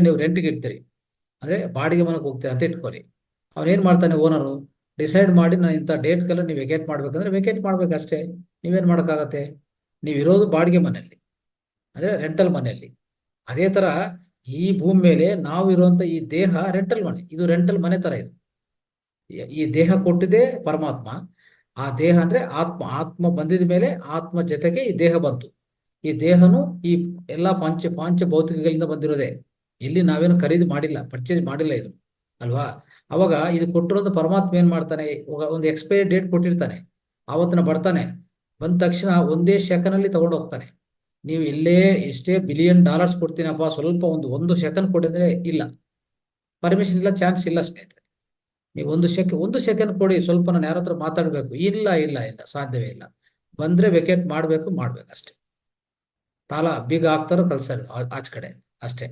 ನೀವು ರೆಂಟ್ಗೆ ಇಡ್ತೀರಿ, ಅಂದ್ರೆ ಬಾಡಿಗೆ ಮನೆಗೆ ಹೋಗ್ತೀರಿ ಅಂತ ಇಟ್ಕೊಳ್ಳಿ. ಅವನೇನ್ ಮಾಡ್ತಾನೆ ಓನರು, ಡಿಸೈಡ್ ಮಾಡಿ ನಾನು ಇಂಥ ಡೇಟ್ಗೆಲ್ಲ ನೀವು ವೆಕೇಟ್ ಮಾಡ್ಬೇಕಂದ್ರೆ ವೆಕೇಟ್ ಮಾಡ್ಬೇಕಷ್ಟೇ. ನೀವೇನ್ ಮಾಡೋಕ್ಕಾಗತ್ತೆ? ನೀವು ಇರೋದು ಬಾಡಿಗೆ ಮನೆಯಲ್ಲಿ, ಅಂದ್ರೆ ರೆಂಟಲ್ ಮನೆಯಲ್ಲಿ. ಅದೇ ತರ ಈ ಭೂಮಿ ಮೇಲೆ ನಾವು ಇರುವಂತ ಈ ದೇಹ ರೆಂಟಲ್ ಮನೆ, ಇದು ರೆಂಟಲ್ ಮನೆ ತರ ಇದು. ಈ ದೇಹ ಕೊಟ್ಟಿದೆ ಪರಮಾತ್ಮ. ಆ ದೇಹ ಅಂದ್ರೆ ಆತ್ಮ, ಆತ್ಮ ಬಂದಿದ ಮೇಲೆ ಆತ್ಮ ಜೊತೆಗೆ ಈ ದೇಹ ಬಂತು. ಈ ದೇಹನು ಈ ಎಲ್ಲಾ ಪಾಂಚ ಭೌತಿಕಗಳಿಂದ ಬಂದಿರೋದೆ. ಇಲ್ಲಿ ನಾವೇನು ಖರೀದಿ ಮಾಡಿಲ್ಲ, ಪರ್ಚೇಸ್ ಮಾಡಿಲ್ಲ ಇದು, ಅಲ್ವಾ? ಅವಾಗ ಇದು ಕೊಟ್ಟಿರೋದು ಪರಮಾತ್ಮ ಏನ್ ಮಾಡ್ತಾನೆ, ಒಂದು ಎಕ್ಸ್ಪೈರಿ ಡೇಟ್ ಕೊಟ್ಟಿರ್ತಾನೆ, ಆವತ್ತಿನ ಬರ್ತಾನೆ. ಬಂದ ತಕ್ಷಣ ಒಂದೇ ಸೆಕೆಂಡ್ ತಗೊಂಡು ಹೋಗ್ತಾನೆ. ನೀವು ಇಲ್ಲೇ ಎಷ್ಟೇ $1 ಬಿಲಿಯನ್ ಕೊಡ್ತೀನಪ್ಪ, ಸ್ವಲ್ಪ ಒಂದು ಸೆಕೆಂಡ್ ಕೊಡಿದ್ರೆ ಇಲ್ಲ, ಪರ್ಮಿಷನ್ ಇಲ್ಲ, ಚಾನ್ಸ್ ಇಲ್ಲ ಸ್ನೇಹಿತರೆ. ನೀವು ಒಂದು ಸೆಕೆಂಡ್ ಕೊಡಿ, ಸ್ವಲ್ಪ ನಾನು ಯಾರ ಹತ್ರ ಮಾತಾಡ್ಬೇಕು, ಇಲ್ಲ ಇಲ್ಲ ಇಲ್ಲ, ಸಾಧ್ಯವೇ ಇಲ್ಲ. ಬಂದ್ರೆ ವೆಕೇಟ್ ಮಾಡ್ಬೇಕು ಅಷ್ಟೇ. ತಾಲ ಬೀಗ ಹಾಕ್ತಾರೋ ಕಲ್ಸರ್ ಆಚ ಕಡೆ ಅಷ್ಟೇ.